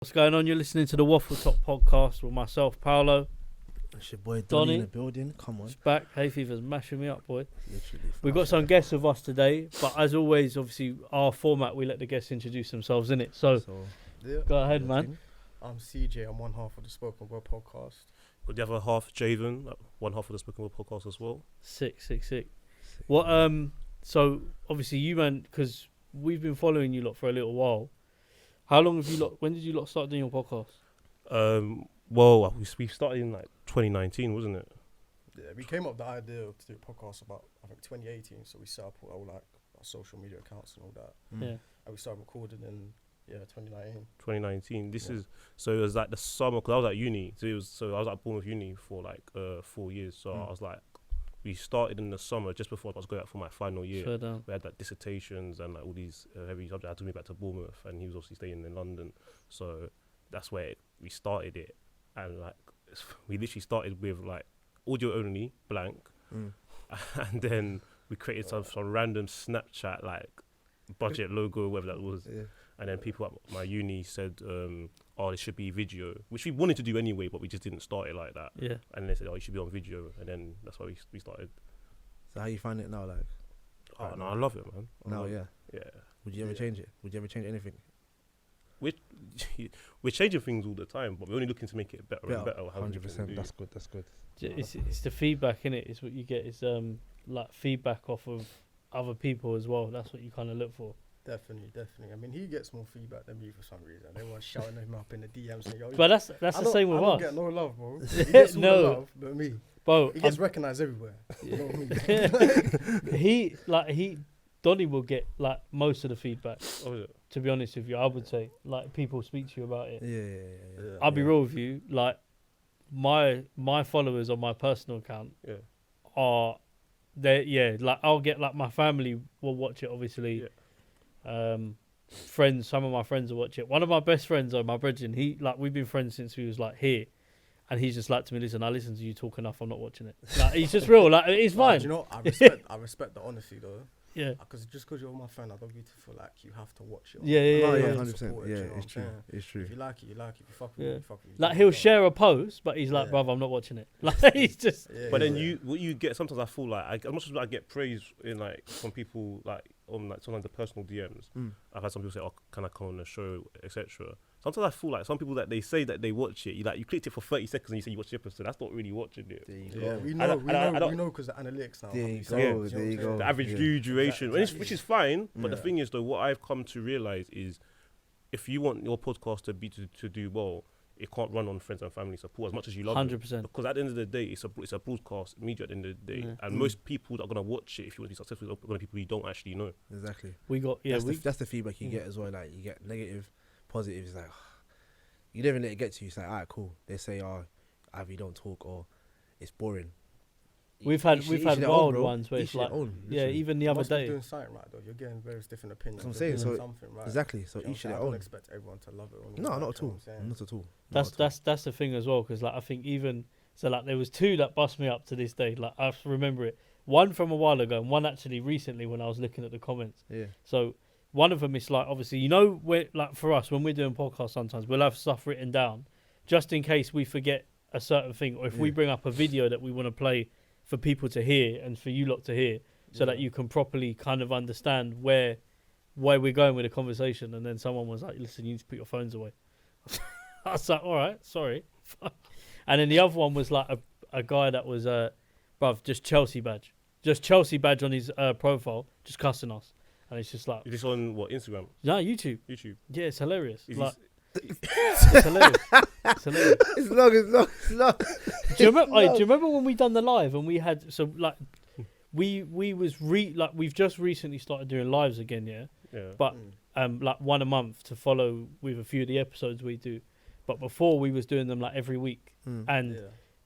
What's going on? You're listening to the Waffletop Podcast with myself, Paolo. It's your boy Donnie in the building. Come on. It's back. Hay fever's mashing me up, boy. Literally. We've got some guests with us today, but as always, obviously, our format, we let the guests introduce themselves, innit? So go ahead, man. I'm CJ. I'm one half of the Spokenword Podcast. Got the other half, Javen, one half of the Spokenword Podcast as well. Sick. What? So obviously, you man, because we've been following you lot for a little while. How long have you lot? When did you lot start doing your podcast? Well, we started in like 2019, wasn't it? Yeah, we came up with the idea to do a podcast about, I think, 2018. So we set up all like our social media accounts and all that. Yeah. And we started recording in 2019. 2019. So it was like the summer because I was at uni. So I was at Bournemouth Uni for like 4 years. So I was like, we started in the summer just before I was going out for my final year. We had like dissertations and like all these heavy subjects. I had to move back to Bournemouth, and he was obviously staying in London. So that's where we started it, and like we literally started with like audio only, blank, and then we created some random Snapchat like budget logo, whatever that was. Yeah. And then people at my uni said, there should be video, which we wanted to do anyway, but we just didn't start it like that. Yeah. And they said, you should be on video. And then that's why we started. So how you find it now? Like, I love it, man. Yeah. Would you ever change it? Would you ever change anything? We're changing things all the time, but we're only looking to make it better and better. 100%. That's good. It's the feedback, innit? It's what you get. It's like feedback off of other people as well. That's what you kind of look for. Definitely. I mean, he gets more feedback than me for some reason. Everyone's shouting him up in the DMs. Saying, yo, but that's the same with us. I don't get no love, bro. He gets all the love, but me. Bro, he gets recognised everywhere. You know what I mean? Donnie will get like most of the feedback. Oh, yeah. To be honest with you, I would say like people speak to you about it. Yeah. I'll be real with you. Like my followers on my personal account are they. Like I'll get like my family will watch it obviously. Yeah. Friends, some of my friends will watch it. One of my best friends, my brethren, we've been friends since we was like here, and he's just like to me, listen, I listen to you talk enough, I'm not watching it. Like he's just real, like it's fine. You know, I respect the honesty though. Yeah. Because just because you're my friend, I don't need to feel like you have to watch it. Yeah, 100%. Yeah, it's true. It's true. If you like it, you like it. If you fuck with it, you fuck with it. Like he'll share a post, but he's like, bruv, I'm not watching it. Like he's just. But then what you get, sometimes I feel like as much as I get praise in like from people like on like sometimes the personal DMs. I've had some people say, "Oh, can I come on the show, etc." Sometimes I feel like some people that they say that they watch it, you clicked it for 30 seconds and you say you watched the episode. That's not really watching it. There you go. We know because the analytics now. There you go. The average view duration, which is fine. But the thing is, though, what I've come to realize is, if you want your podcast to do well, it can't run on friends and family support as much as you love 100%. it. Because at the end of the day, it's a broadcast media at the end of the day, and most people that are gonna watch it, if you want to be successful, are gonna be people you don't actually know. Exactly. That's the feedback you get as well. Like you get negative, positive. It's like you never let it get to you. It's like, alright, cool. They say, either you don't talk or it's boring. We've had wild ones where it's like, even the other day. You're doing something right though. You're getting various different opinions. That's what I'm saying. So something right. Exactly. So each of their own. I don't expect everyone to love it. No, not at all. Not at all. That's the thing as well, because like I think even so, like there was two that bust me up to this day. Like I remember it. One from a while ago, and one actually recently when I was looking at the comments. Yeah. So one of them is like, obviously, you know, we're like for us when we're doing podcasts, sometimes we'll have stuff written down just in case we forget a certain thing, or if we bring up a video that we want to play for people to hear and for you lot to hear, so that you can properly kind of understand where we're going with the conversation. And then someone was like, listen, you need to put your phones away. I was like, all right, sorry. And then the other one was like a guy that was, bruv, just Chelsea badge on his profile, just cussing us. And it's just like... Is this on what, Instagram? No, YouTube. Yeah, it's hilarious. It's hilarious. It's long. Do you remember when we done the live and we had we've just recently started doing lives again, yeah. But like one a month to follow with a few of the episodes we do. But before we was doing them like every week, and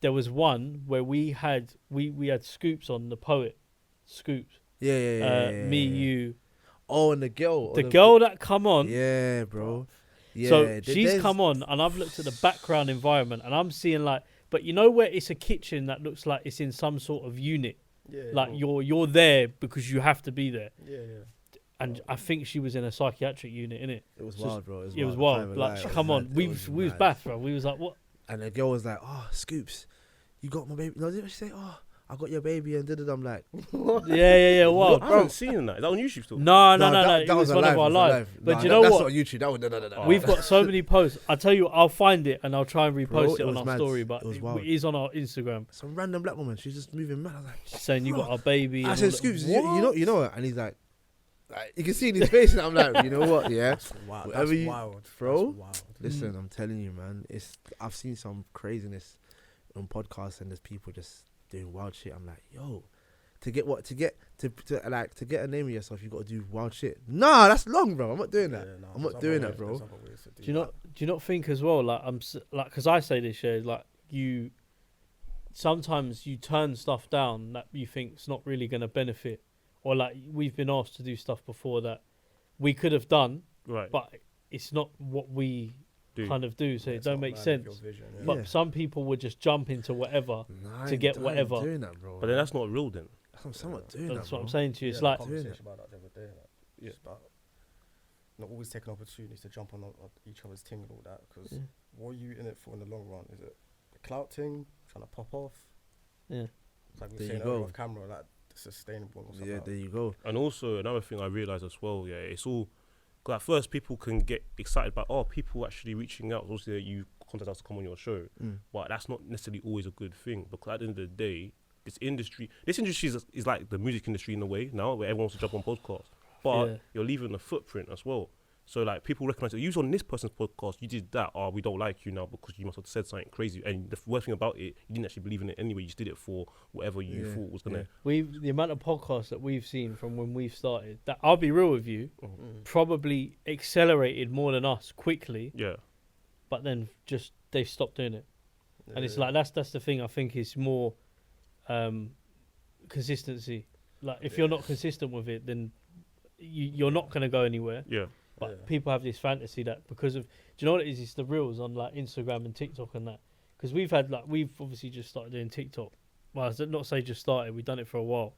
there was one where we had Scoops on, the poet, Scoops. Me, you. Oh, and the girl that come on. Yeah, bro. Yeah, so she's come on, and I've looked at the background environment, and I'm seeing like, but you know where it's a kitchen that looks like it's in some sort of unit, like you're there because you have to be there. and I think she was in a psychiatric unit, innit? It was Just- wild, bro. It was wild. Like, come on, we was bath, bro. We was like, what? And the girl was like, "Oh, Scoops, you got my baby." No, did she say, "Oh, I got your baby," and I'm like, Yeah. Wild. I haven't seen that. Is that on YouTube still? No. that It was one of our live. But Nah, you know that's what? not on YouTube. That was no. We've got so many posts. I tell you, I'll find it and I'll try and repost Bro, it it on was our mad. story. But It was it wild. is on our Instagram. Some random black woman. She's just moving mad. I was like, She's saying you bro. got our baby. I and said, all Scoops, that. you know what? And he's like, you can see in his face, and I'm like, you know what? Yeah, That's wild. Whatever That's you- wild, bro. That's wild. listen, I'm telling you, man. I've seen some craziness on podcasts, and there's people just doing wild shit. I'm like, yo, to get a name of yourself, you got to do wild shit. Nah, that's long, bro. I'm not doing that. I'm not doing that, bro. Do you not think as well? Like because I say this, yeah, like sometimes you turn stuff down that you think's not really going to benefit, or like we've been asked to do stuff before that we could have done, Right. but it's not what we kind of do, so Yeah, it it's don't not make aligned with sense. your vision, yeah. But Yeah. some people would just jump into whatever. Nah, to get I ain't whatever. doing that, bro. But then that's not real then. I'm not doing that. That's what I'm bro. saying to you. Yeah, It's we like had a conversation about that the other day. Like, Yeah. just about not always taking opportunities to jump on each other's thing and all that. Because Yeah. what are you in it for in the long run? Is it the clout thing, trying to pop off? Yeah. It's like we There were you saying go. earlier off camera, like sustainable. And Yeah, there you go. And also another thing I realized as well, yeah, it's all. Cause at first people can get excited about people actually reaching out. Obviously, you contact us to come on your show, but that's not necessarily always a good thing. Because at the end of the day, this industry is like the music industry in a way now, where everyone wants to jump on podcasts, but Yeah. you're leaving a footprint as well. So like people recognize you was on this person's podcast, you did that. We don't like you now because you must have said something crazy. And the worst thing about it, you didn't actually believe in it anyway. You just did it for whatever you Yeah, thought was gonna. the amount of podcasts that we've seen from when we've started, that I'll be real with you, probably accelerated more than us quickly, Yeah. but then just they've stopped doing it. And it's like that's the thing I think is more consistency. Like if you're not consistent with it, then you're not going to go anywhere. Yeah. But people have this fantasy that because of, do you know what it is? It's the reels on like Instagram and TikTok and that. Because we've obviously just started doing TikTok. Well, I not say just started, we've done it for a while.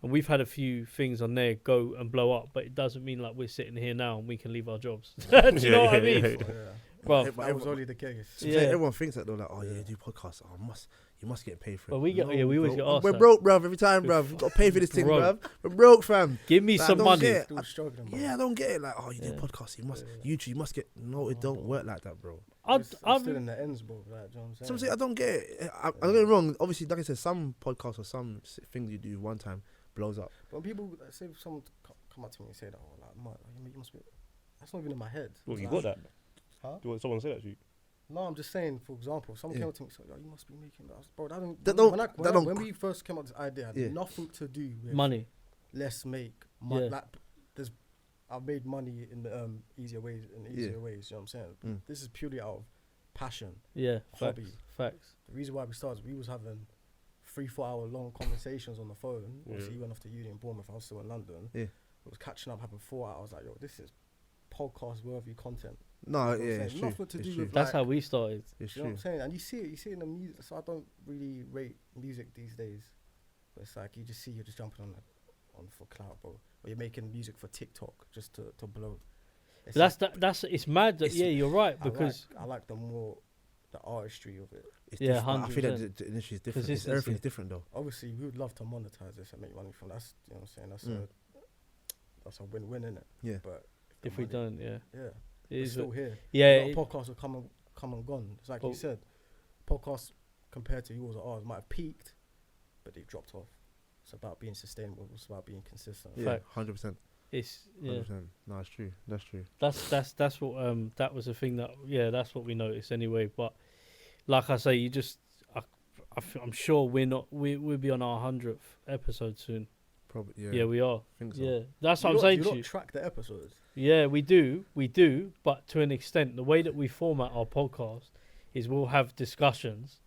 And we've had a few things on there go and blow up, but it doesn't mean like we're sitting here now and we can leave our jobs. Do you know what I mean? Bro, that was only the case. Yeah. Everyone thinks that, they're like, oh yeah, you do podcasts. You must get paid for it. But we always get asked We're that. broke, bruv, every time, bruv. We've got to pay for this thing, bruv. We're broke, fam. Give me Like, some don't money. get it. Still struggling, bro. Yeah, I don't get it. Like, you do Yeah. podcasts, you must YouTube, you must get. No, it don't work like that, bro. I'm still in the ends, bro. Like, do you know what I'm saying? So I'm saying I don't get it. I don't get it wrong. Obviously, like I said, some podcasts or some things you do one time blows up. When people say someone come up to me and say that, oh, like, man, you must be. That's not even in my head. Well, It's you like, got that. Huh? Do you want someone to say that to you? No, I'm just saying. For example, someone came up to me and said, "Yo, you must be making that." Bro, when we first came up with this idea, it had nothing to do with Money. Let's make money. Yeah. Like, I've made money in easier ways. You know what I'm saying? This is purely out of passion. Yeah, Hobby. Facts. The reason why we started, we was having 3-4 hour long conversations on the phone. Obviously, he went off to uni in Bournemouth. I was still in London. Yeah. It was catching up, having 4 hours. Like, yo, this is podcast worthy content. No, You know what I'm yeah, saying? it's true. Nothing to It's do true. with That's like, how we started. It's you know what true. I'm saying? And you see it in the music. So I don't really rate music these days. But it's like you're just jumping on for clout, bro. Or you're making music for TikTok just to blow. It's That's it's mad that you're right because I like the artistry of it. It's Yeah, different. I feel like 100%. the industry is different. Consistency. Everything's different, though. Obviously, we would love to monetize this and make money from. That's you know what I'm saying. That's a win-win, innit? Yeah. But if we don't, yeah, it we're is. still here. Yeah, A lot of podcasts have come and gone. It's like you said, podcasts compared to yours or ours might have peaked, but they've dropped off. It's about being sustainable. It's about being consistent. Yeah, 100%. It's 100%. No, it's true. That's true. That's what that was the thing that that's what we noticed anyway. But like I say, I'm sure we'll be on our 100th episode soon. Probably. Yeah. Yeah, we are. Think so. Yeah, that's what I'm saying to you. You don't track the episodes. Yeah, we do, but to an extent, the way that we format our podcast is we'll have discussions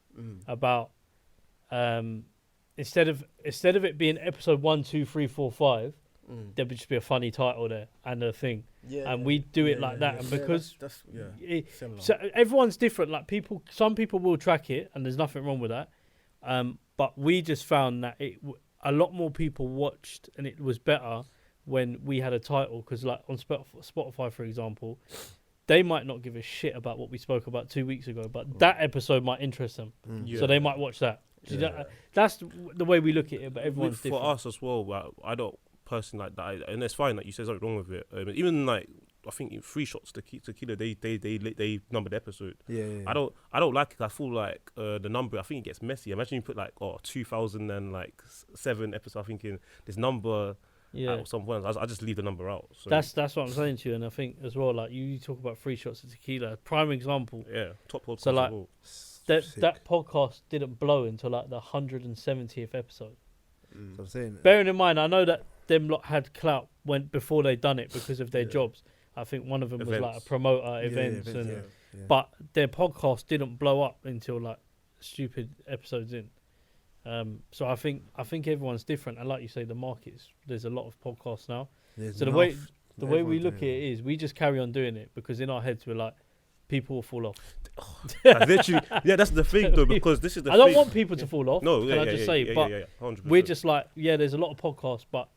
about instead of it being episode 1, 2, 3, 4, 5, there would just be a funny title there and a thing, and we do it like that, and because that's similar. so everyone's different. Like some people will track it, and there's nothing wrong with that. But we just found that a lot more people watched, and it was better when we had a title, because like on Spotify, for example, they might not give a shit about what we spoke about 2 weeks ago, but that episode might interest them, so they might watch that. That's the way we look at it, but everyone's different. For us as well, I don't personally like that, and it's fine that you say something wrong with it. Even like I think 3 shots tequila, they numbered the episode. I don't like it. I feel like the number, I think it gets messy. Imagine you put like 2007 episode. I think in this number. At some point, I just leave the number out. So. That's what I'm saying to you, and I think as well, like you talk about 3 shots of tequila, prime example. Yeah, top podcast. So like that podcast didn't blow until like the 170th episode. So I'm saying, bearing in mind, I know that them lot had clout before they done it because of their jobs. I think one of them was like a promoter, events, but their podcast didn't blow up until like stupid episodes in. So I think everyone's different, and like you say, the markets. There's a lot of podcasts now. So the way we look at it is, we just carry on doing it because in our heads we're like, people will fall off. Literally, that's the thing though, because this is the. I don't want people to fall off. No, can I just say, but 100%. we're just like, there's a lot of podcasts, but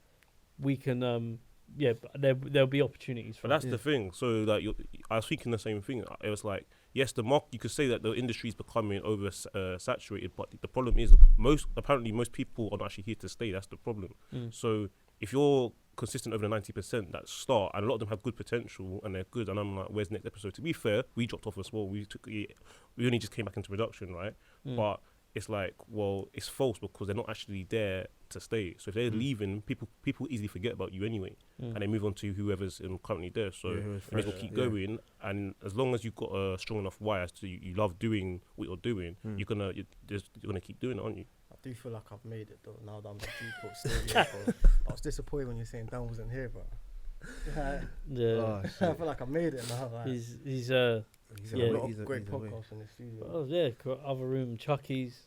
we can, there'll be opportunities for. But that's the thing. So like, I was thinking the same thing. It was like, yes, the market. You could say that the industry is becoming saturated, but the problem is most people are not actually here to stay. That's the problem. So if you're consistent over the 90% that start, and a lot of them have good potential and they're good, and I'm like, where's the next episode? To be fair, we dropped off as well. We only just came back into production, right? But it's like, well, it's false because they're not actually there to stay. So if they're leaving, people easily forget about you anyway, and they move on to whoever's currently there. So you may as well keep going, and as long as you've got a strong enough why as to you love doing what you're doing, you're gonna keep doing it, aren't you? I do feel like I've made it though. Now that I'm at G-Port Stadium, bro. I was disappointed when you're saying Dan wasn't here, bro. I feel like I made it now. Like. He's a lot of great podcasts in the studio. Oh yeah, other room, Chucky's,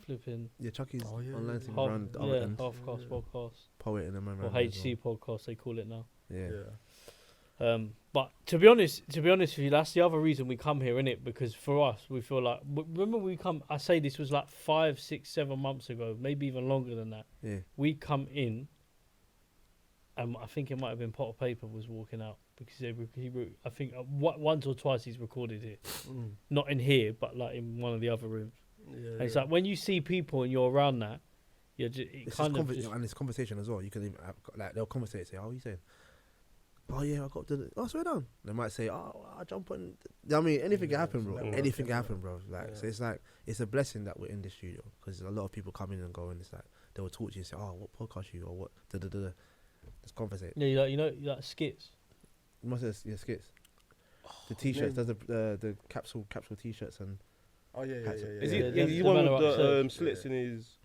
flipping. Yeah, Chucky's online thing half, around the other end. Half-cast podcast. Poet and or HC podcast, they call it now. Yeah. But to be honest with you, that's the other reason we come here, innit? Because for us, we feel like, remember we come, I say this was like 5, 6, 7 months ago, maybe even longer than that. Yeah. We come in, and I think it might have been Pot of Paper was walking out because I think once or twice he's recorded here, not in here, but like in one of the other rooms. And it's like when you see people and you're around that, you're just and it's conversation as well. You can even have, like they'll conversate and say, "Oh, what are you saying? Oh yeah, I got to. Oh, swear down." They might say, "Oh, I jump on." I mean, anything can happen, bro. Anything can happen, bro. Like so, it's like it's a blessing that we're in the studio because a lot of people come in and go, and it's like they will talk to you and say, "Oh, what podcast you or what?" Let's conversate. Yeah, you like skits. You must have skits. The t-shirts, there's the capsule t-shirts and. Oh yeah. Is he one with the slits in his?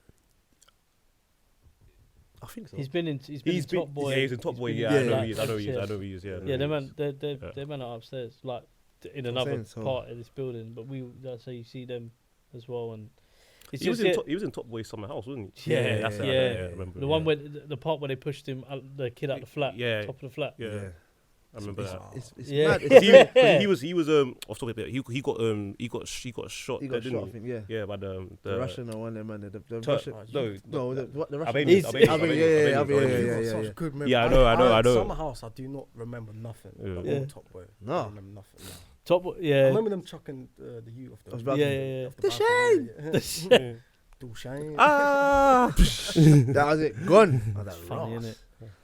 I think so. He's been in Top Boy. Yeah, he's in Top Boy. Yeah, I know he is. Yeah, they man are upstairs, like in another part of this building. But that's how you see them as well. And he was in Top Boy Summer House, wasn't he? Yeah. I remember the one where the part where they pushed him, the kid out the flat, top of the flat. Yeah. I remember that. It's mad. He was off topic a bit. He got shot. He got shot, I think. Yeah, by the Russian or one of them, man. The Russian. No, the Russian. Such good memory. Yeah, I know. Summer House, I do not remember nothing. Yeah. Top Boy. No. I remember nothing. No. Top Boy. Yeah. I remember them chucking the youth off the. The shame. Dushane. That was it. Gone. That's funny, isn't it?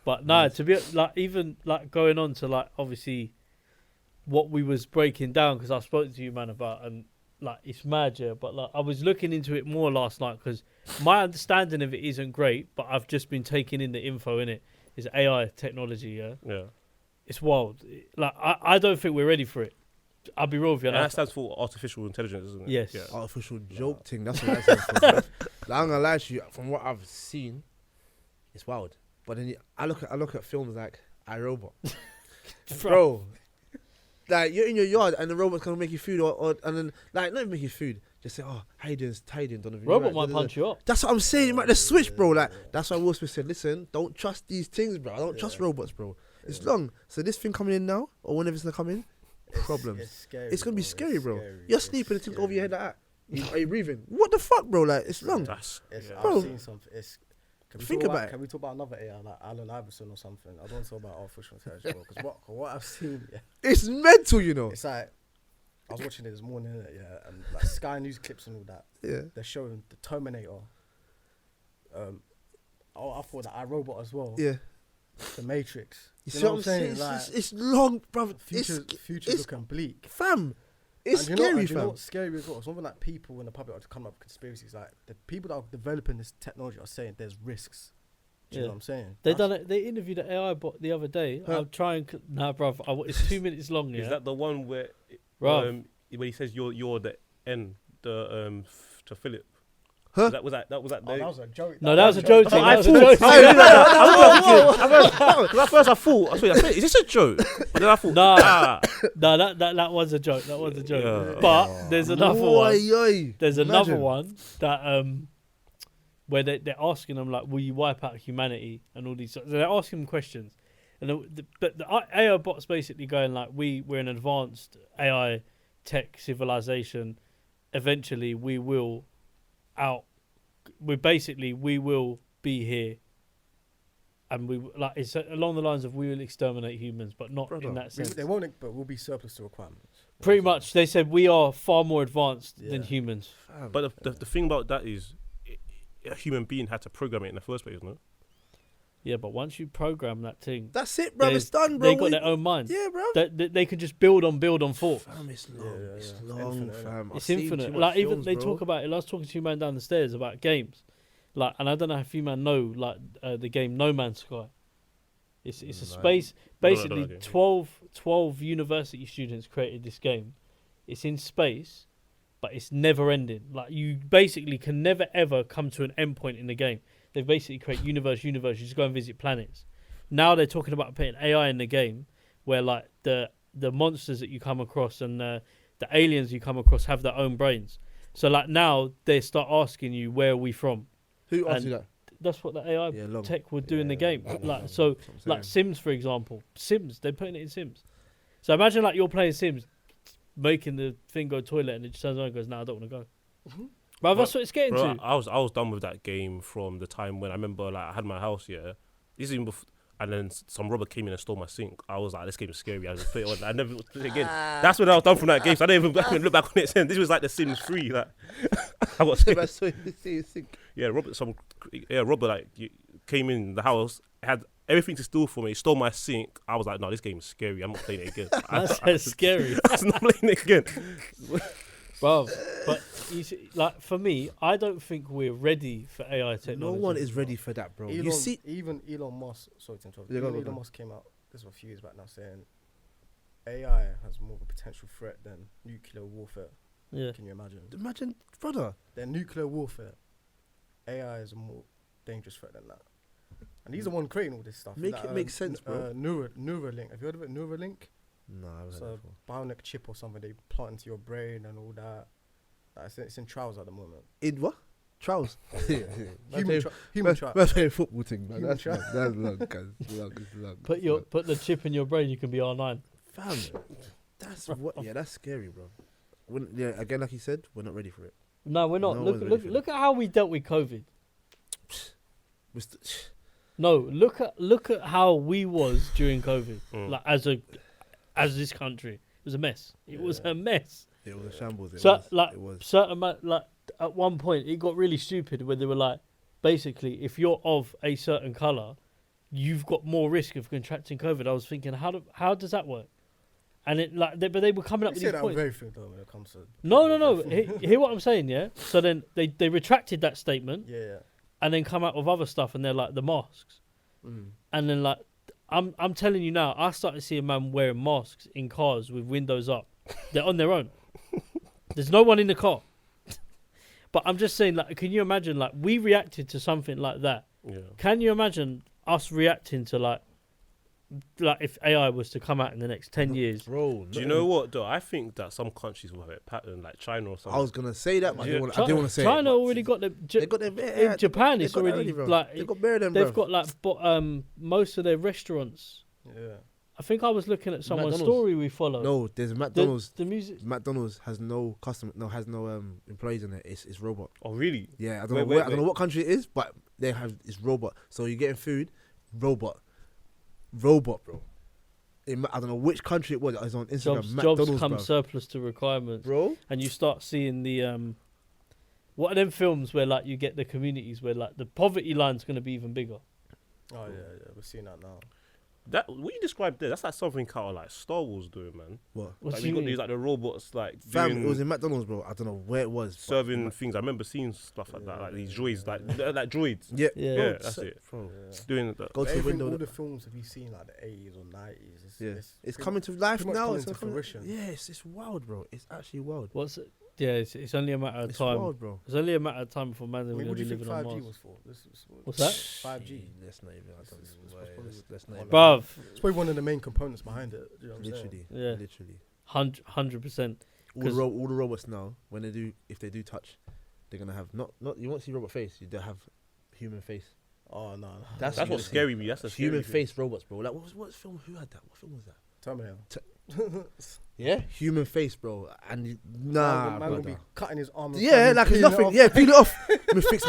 But no, to be like even like going on to like obviously what we was breaking down because I spoke to you, man, about and like it's mad, yeah. But like I was looking into it more last night because my understanding of it isn't great, but I've just been taking in the info in it. It's AI technology, yeah. Yeah. It's wild. Like I don't think we're ready for it. I'll be real with you. And that stands for artificial intelligence, isn't it? Yes. Yeah. Artificial joke thing. That's what that stands for. Like, I'm gonna lie to you. From what I've seen, it's wild. But then I look at films like iRobot, bro. Like you're in your yard and the robot's gonna make you food, or and then like not even make you food. Just say, "Oh, how you doing, Donovan?" Robot might punch you up. That's what I'm saying. You might just switch, bro. Like that's why Will Smith said, "Listen, don't trust these things, bro. I don't trust robots, bro. It's long. So this thing coming in now, or whenever it's gonna come in, problems. It's scary. It's gonna be scary, bro. You're sleeping and think over your head like that. Are you breathing? What the fuck, bro? Like it's long. I've seen something. Think about it. Can we talk about another AI like Allen Iverson or something? I don't want to talk about artificial intelligence because what I've seen, it's mental, you know. It's like I was watching it this morning, and like Sky News clips and all that. Yeah, they're showing the Terminator. I thought that iRobot as well. Yeah, the Matrix. You see what I'm saying? It's long, brother. Future's looking bleak, fam. It's and scary, you fam. know what's scary as well? Something like people in the public are coming up with conspiracies. Like the people that are developing this technology are saying there's risks. Do you know what I'm saying? They interviewed an AI bot the other day. I'll try and bruv. It's 2 minutes long. Is that the one where, when he says you're the N, to Philip? Huh? That was a joke. No, that was a joke. At first I thought, is this a joke? But then I thought, that was a joke. That was a joke. Yeah. But there's another one. There's another Imagine. one that where they're asking them like, will you wipe out humanity and all these. So they're asking them questions, and the AI bot's basically going like, we're an advanced AI tech civilization. Eventually, we will be here, and it's along the lines of we will exterminate humans, but not in that sense. They won't, but we'll be surplus to requirements. Pretty much, they said we are far more advanced than humans. But the thing about that is, a human being had to program it in the first place, no? Yeah, but once you program that thing, that's it, bro. It's done, bro. They got their own mind. Yeah, bro. They can just build on thought. Fam, it's long. It's long, fam. It's infinite. Like even they talk about it. I was talking to you man down the stairs about games, and I don't know if you man know the game No Man's Sky. It's a space. Basically, 12 university students created this game. It's in space, but it's never ending. Like you basically can never ever come to an end point in the game. They basically create universe. You just go and visit planets. Now they're talking about putting AI in the game, where like the monsters that you come across and the aliens you come across have their own brains. So like now they start asking you, where are we from? Who asked you that? That's what the AI tech would do in the game. Like Sims, for example. They're putting it in Sims. So imagine like you're playing Sims, making the thing go toilet, and it just turns on and goes, "No, I don't want to go." Mm-hmm. But that's what it's getting to. I was done with that game from the time when I remember like I had my house, this is even before, and then some robber came in and stole my sink. I was like, this game is scary. I just put it on. I never put it again. That's when I was done from that game. So I didn't even look back on it since. This was like the Sims 3. Like I got scared. Yeah, robber like came in the house, had everything to steal from me. He stole my sink. I was like, no, this game is scary. I'm not playing it again. That's scary. I'm not playing it again. Bro, but you see, like for me, I don't think we're ready for AI technology. No one is ready for that, bro. You see, even Elon Musk. Sorry to interrupt. Elon Musk came out this was a few years back now saying AI has more of a potential threat than nuclear warfare. Yeah. Can you imagine? Imagine, brother. Than nuclear warfare, AI is a more dangerous threat than that. And he's the one creating all this stuff. Make it make sense, bro. Neuralink. Have you heard of it? Neuralink. No, I haven't. So bionic chip or something they plant into your brain and all that. It's in trials at the moment. In what? Trials? Human trials. That's a football thing, man. Human That's long, guys. It's long. Put the chip in your brain, you can be R9. Fam, that's what. Yeah, that's scary, bro. Again, like you said, we're not ready for it. No, we're not. Look at how we dealt with COVID. No, look at how we was during COVID. Like as this country, it was a mess. It was a mess. It was a shambles. At one point, it got really stupid where they were like, basically, if you're of a certain color, you've got more risk of contracting COVID. I was thinking, how does that work? And it but they were coming up with these points. Very few though when it comes to. No. Hear what I'm saying, yeah. So then they retracted that statement. Yeah. And then come out with other stuff, and they're like the masks. And then like I'm telling you now, I started seeing man wearing masks in cars with windows up. They're on their own. There's no one in the car. But I'm just saying, like, can you imagine, like, we reacted to something like that? Yeah. Can you imagine us reacting to like if AI was to come out in the next 10 years? Bro, do you know what though? I think that some countries will have a pattern like China or something. I was gonna say that, but I didn't want to say China it, already got them. They got them. In Japan, it's already like they got better than. They've got like most of their restaurants. Yeah. I think I was looking at someone's story we follow. No, there's McDonald's. The music. McDonald's has no employees in it. It's robot. Oh really? Yeah, I don't know what country it is, but they have is robot. So you're getting food, robot, bro. I don't know which country it was. It was on Instagram. Jobs come surplus to requirements, bro. And you start seeing the what are them films where like you get the communities where like the poverty line's going to be even bigger. Oh yeah, we're seeing that now. That what you described there, that's like something kind of like Star Wars doing, man. What? What Like do you you got mean? these like the robots like Fam, doing, it was in McDonald's, bro. I don't know where it was. serving things. I remember seeing stuff like that, like these droids, like droids. Yeah, Yeah. That's it. bro. Doing that. Go to the window. All the films have you seen like the 80s or 90s? It's pretty coming to life pretty much now. coming It's to coming- fruition. Yeah, it's wild, bro. It's actually wild. What's it? Yeah, it's only a matter of It's time. wild, bro. It's only a matter of time before man I we're mean, going what to do be you think living on 5G Mars. was for? What's that? 5G. Let's not even. I don't It's know. probably- Let's not even. Bruv, It's probably one of the main components behind it. Do you know what I'm saying? Literally. Yeah. Literally. 100%. All the robots now, when they do, if they do touch, they're gonna have not. You won't see robot face. They'll have human face. Oh no, That's That's what what's scary me. That's a Human scary face robots, bro. Like what film? Who had that? What film was that? Terminator. Yeah, human face, bro. And nah, man will be brother. cutting his arm. and Yeah, fucking like it's peeling it nothing. off. Yeah, peel it off.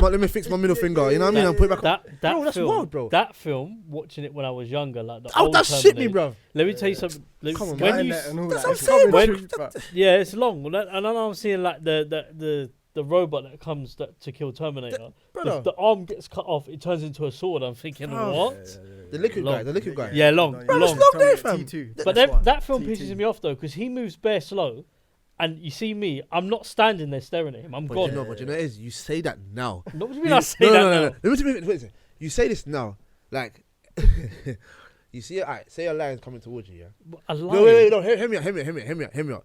Let me fix my middle finger. You know what I mean? And put it back. That Bro, that's film, wild, bro. That film, watching it when I was younger, like the Oh, old that shit me, Terminator. bro. Let me tell you something. Come on, when man. you, And all That's that, what I'm it's saying, coming bro. true, but- yeah, it's long. And I know I'm seeing like the robot that comes to kill Terminator. Brother. The arm gets cut off. It turns into a sword. I'm thinking, Bro. what? The liquid Long. guy. The liquid guy. Yeah, long, No, long. That's long there, Terminator fam. T2. But that film T2. pisses me off though, because he moves bare slow, and you see me. I'm not standing there staring at him. I'm But gone. you know what it is? You say that now. What do you mean I say that no. now? Let me wait a second. You say this now, like you see. Alright, say a lion's coming towards you. Yeah. A No, lion. wait. No, hear me out.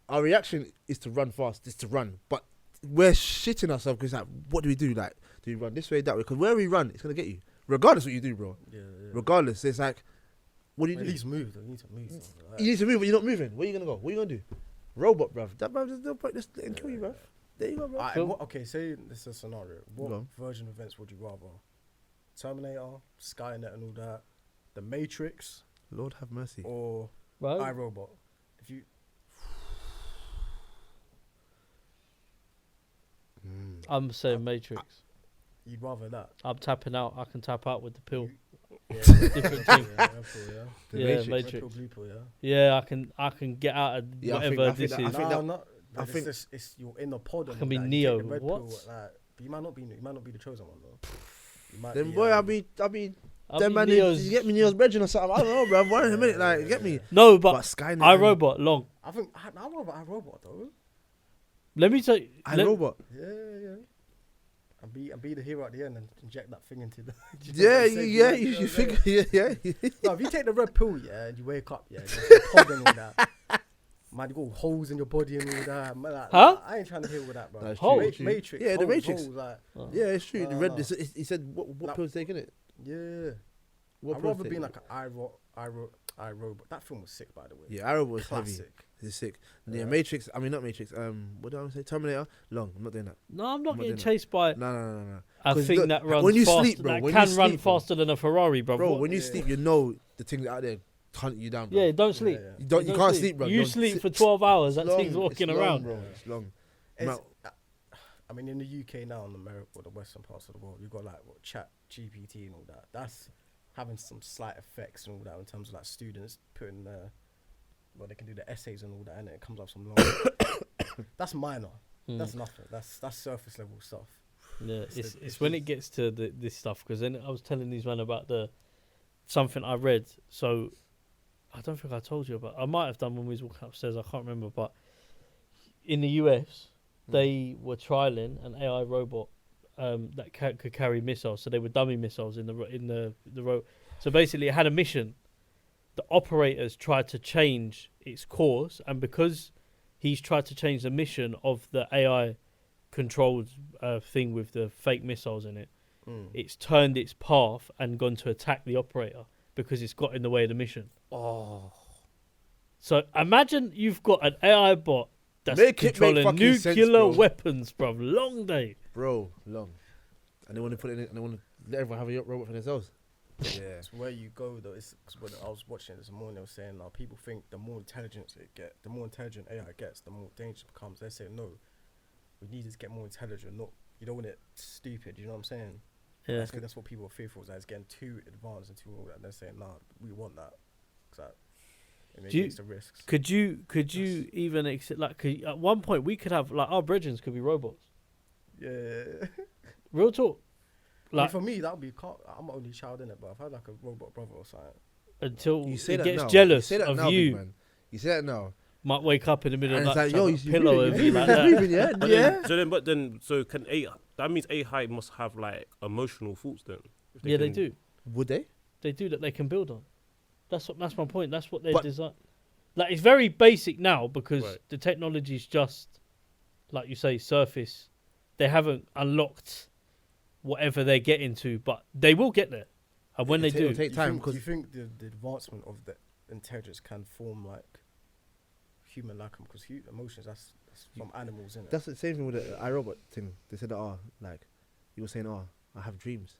Our reaction is to run fast. Is to run, but we're shitting ourselves because like, what do we do? Like, do we run this way, that way? Because where we run, it's gonna get you, regardless what you do, bro. Yeah. Regardless, it's like, what do you At do? least move. You need to move. You need to move, but you're not moving. Where you gonna go? What you gonna do? Robot, bruv. That bruv, there's no point. Just let him kill you, bruv. There you go, bruv. Okay, say this is a scenario. Go What on. version of events would you rather? Terminator, Skynet, and all that, The Matrix, Lord have mercy. or Right? iRobot? If you I'm saying Matrix. you'd rather that. I'm tapping out. I can tap out with the pill. Yeah, Different thing. Yeah, Red Pill, yeah. The Yeah, Matrix. Matrix. Red Pill, blue pill, yeah. Yeah, I can get out of Yeah, I think- whatever I think this that- is. I think that- not. I It's think- just it's you're in the pod. And can be all that, Neo. You take the red What? pill, like, but you might not be the chosen one though. You might Then be, boy, um, I'll be. I'll Them be man, Neo's- you get me Neo's brethren or something. I don't know, bruv. One in a minute, like, get me. No, But but Skynet. iRobot long. I think I rather iRobot though. Let me tell you. iRobot. Yeah. And be the hero at the end and inject that thing into the. Yeah, Save yeah. life, You know what I'm think? Yeah. No, if you take the red pill, yeah, and you wake up, yeah, just a pod and all that. Man, you got holes in your body and all that. Man, like, Huh? I ain't trying to hear all that, bro. That's true, Ma- that's true. Matrix. Yeah, the holes, Matrix. holes, like, Yeah, it's true. The red. No. He said, "What Like- pills taking it? yeah. What I'd pills rather be taking like an iRobot. That film was sick, by the way. Yeah, iRobot was heavy. Classic. It's sick. Yeah, Yeah. Matrix. I mean, not Matrix. What do I want to say? Terminator. Long. I'm not doing that. No, I'm not I'm not getting doing chased by No. a 'Cause thing look, that runs when you fast. sleep, bro, that when can you run sleep, bro. faster than a Ferrari, bro. Bro, What? when you Yeah. sleep, you know the things out there hunt you down, bro. Yeah, don't sleep. Yeah. You don't. You can't sleep, bro. You Don't sleep sit- for 12 hours. That It's thing's long, walking it's long, around. bro. It's long. It's- Now- I mean, in the UK now, in America or the Western parts of the world, you've got like what Chat GPT and all that. That's having some slight effects and all that in terms of like students putting well, they can do the essays and all that, and it comes up some long. That's minor. That's nothing. That's surface level stuff. Yeah, It's it's the- it's when it gets to this stuff, because then I was telling these men about something I read. So I don't think I told you about. I might have done when we was walking upstairs. I can't remember. But in the US, they were trialing an AI robot that could carry missiles. So they were dummy missiles in the road. So basically, it had a mission. The operators tried to change its course, and because he's tried to change the mission of the AI controlled thing with the fake missiles in it, it's turned its path and gone to attack the operator because it's got in the way of the mission. Oh, So imagine you've got an AI bot that's Make it make controlling fucking sense, nuclear bro. weapons, bruv. Long day. Bro, long. And they want to put it in, and they want to let everyone have a robot for themselves. Yeah. it's where you go though. It's 'cause when I was watching it this morning. They were saying people think the more intelligent AI gets, the more dangerous it becomes. They say no, we need to get more intelligent, not you don't want it stupid. You know what I'm saying? Yeah. I think that's what people are fearful of. That it's getting too advanced and too all that. They're saying, "Nah, we want that." Because it makes the risks. Could you even at one point we could have like our brethren could be robots. Yeah. Real talk. Like for me, that would be. I'm the only child in it, but I've had like a robot brother or something. Until You say it that gets now. jealous you say that of now, you. big man. You say that now. Might wake up in the middle And of it's the night, like, yo, have a you pillow breathing, over you like that. breathing, yeah, But yeah. So can that means AI must have like emotional thoughts then? If They can- do. Would they? They do that. They can build on. That's my point. That's what they But- design. Like it's very basic now because Right. the technology's just, like you say, surface. They haven't unlocked whatever they're getting to, but they will get there. And when they It'll do, take time Do because you think the advancement of the intelligence can form like human-like? Because emotions, that's from animals, isn't it? that's the same thing with the iRobot thing. They said, like you were saying, I have dreams.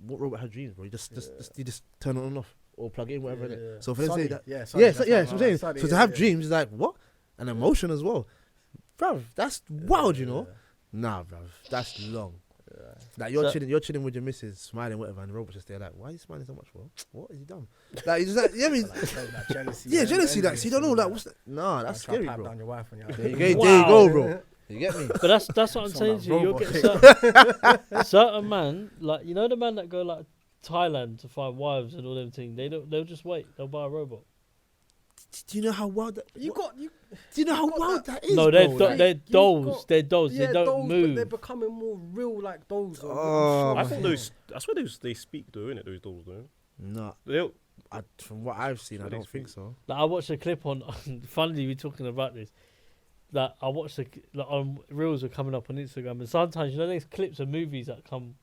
What robot has dreams, bro? You just turn it on and off or plug it in, whatever. Yeah. Innit? So for them to say that, yeah, that's what I'm saying. So to have dreams is like what? An emotion as well, bruv. That's wild, you know. Nah, bruv, that's long. Like you're chilling with your missus, smiling, whatever, and the robot's just there like, why are you smiling so much for? What is he done? Like you just like, yeah, I mean, like jealousy. yeah, jealousy. Like, so you don't know, like, what's that? Nah, that's scary, bro. Down your wife when you're There you go, bro. You get me? but that's what I'm saying to you. You'll get certain man, like you know the man that go like Thailand to find wives and all them things. They'll just wait. They'll buy a robot. Do you know how wild that? You got you. Do you know how wild that is? No, bro? they're Like, dolls. They're dolls. Yeah, they don't dolls, move. But they're becoming more real, like dolls. Oh, I think those. I swear they speak though, innit? Those dolls, though. Nah, They'll- from what I've seen, I don't think so. Like I watched a clip on. Funnily, we're talking about this. That I watched reels are coming up on Instagram, and sometimes you know there's clips of movies that come,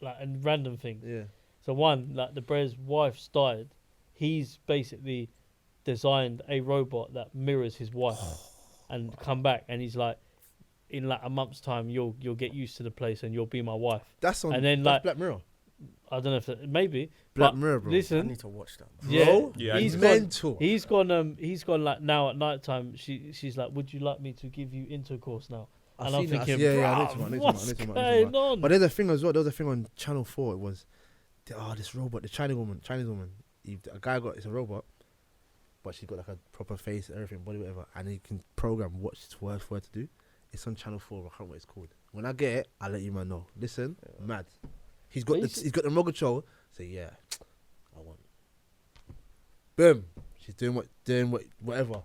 like and random things. Yeah. So one, like the Brez wife's died. He's basically designed a robot that mirrors his wife, and come back, and he's like, in like a month's time, you'll get used to the place, and you'll be my wife. That's on. And then, that's like, Black Mirror. I don't know if that, maybe Black but Mirror, bro. I Listen, need to watch that. yeah, Bro, Yeah, he's he's gone. mental. He's gone like now at night time. She's like, would you like me to give you intercourse now? And I'm thinking, what's going on? But there's a thing as well. There was a thing on Channel 4. It was, this robot, the Chinese woman. A guy it's a robot, but she's got like a proper face, everything, body, whatever, and he can program what it's word for her to do. It's on Channel 4. I can't remember what it's called. When I get it, I'll let you man know. Listen, mad. He's got the Moga show. Say yeah, I want. Boom. She's doing whatever.